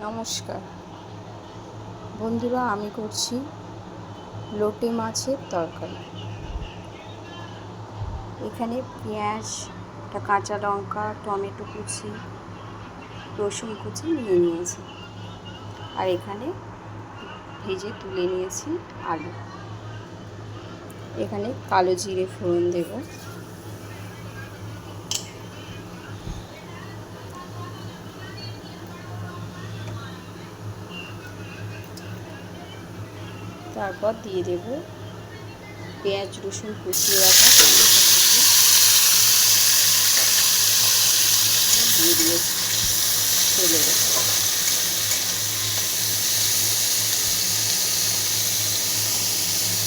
নমস্কার বন্ধুরা, আমি করছি লোটে মাছের তরকারি। এখানে পেঁয়াজ, একটা কাঁচা লঙ্কা, টমেটো কুচি, রসুন কুচি নিয়ে নিয়েছি। আর এখানে ভেজে তুলে নিয়েছি আলু। এখানে কালো জিরে ফোড়ন দেব। তারপর দিয়ে দেব পেঁয়াজ রসুন কুচিয়ে রাখা দিয়ে দিয়েছি তেলে।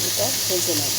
এটা ভেজে নেব।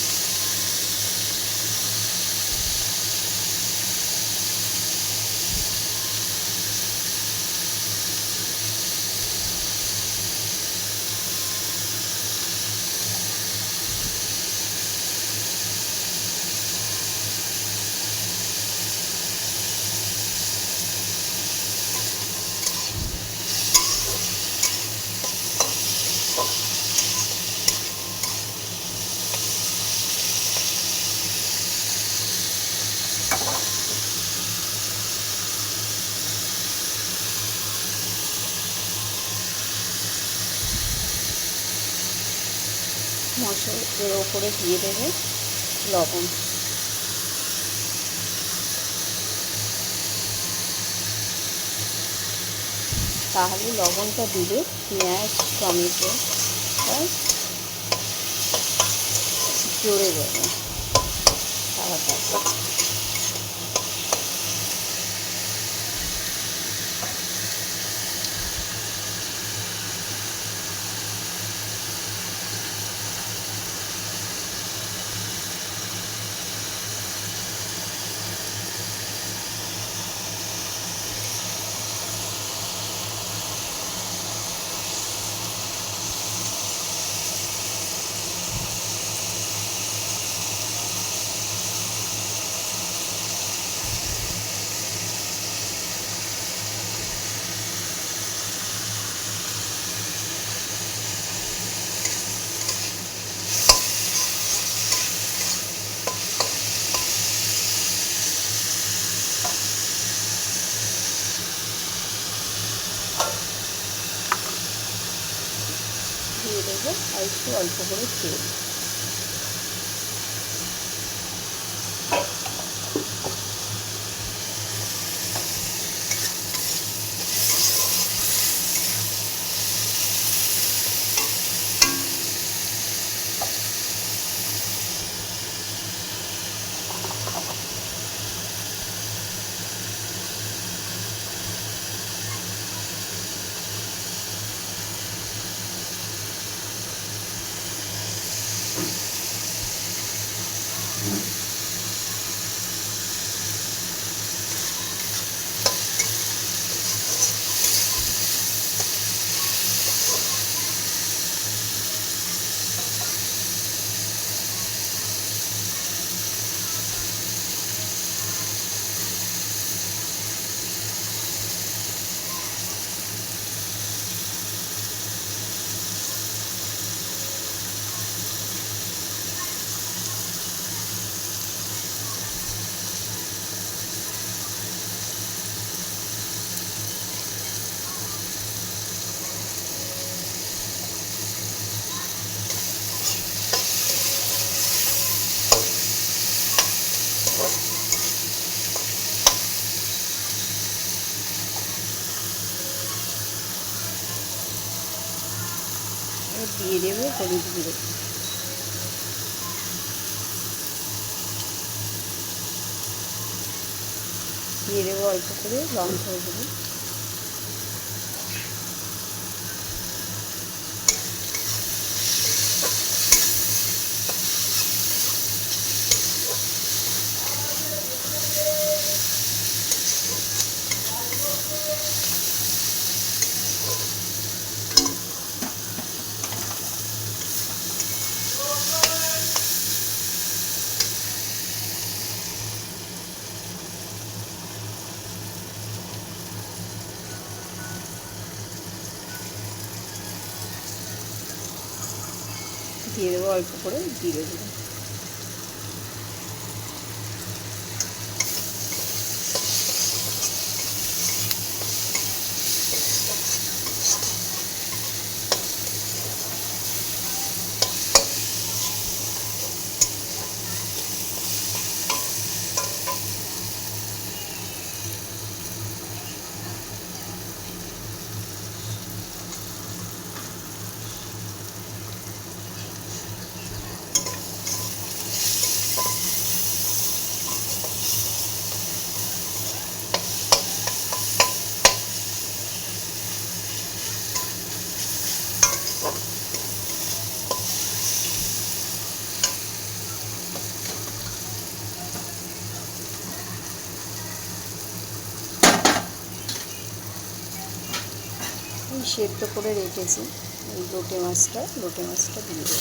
মশলার ওপরে দিয়ে দেবে লবণ। তাহলে লবণটা দিলে পেঁয়াজ টমেটো জড়ে যাবে তাড়াতাড়ি। দিয়ে দেবো আর একটু অল্প করে তেল। দিয়ে দেবে হলুদ গুঁড়ো। দিয়ে দেবো অল্প করে লঙ্কা গুঁড়ো। দিয়ে দেবো অল্প করে জিরে গুঁড়ো। সেদ্ধ করে রেখেছি এই লোটে মাছটা দিয়ে দেবো।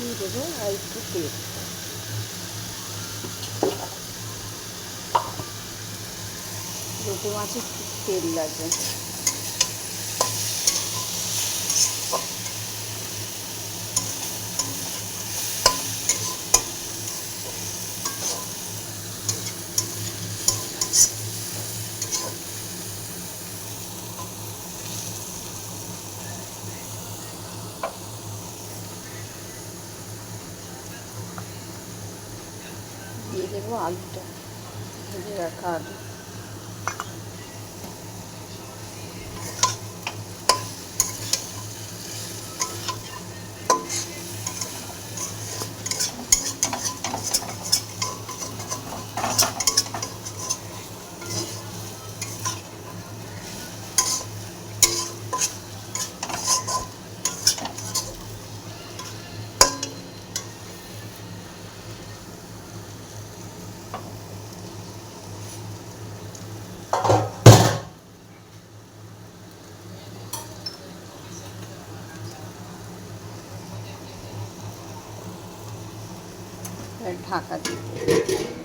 দিয়ে দেবো আর একটু তেল। লোটে মাছে খুব তেল লাগবে। দিয়ে দেবো আলুটা, ভেজে রাখা আলু। ঢাকা দিয়ে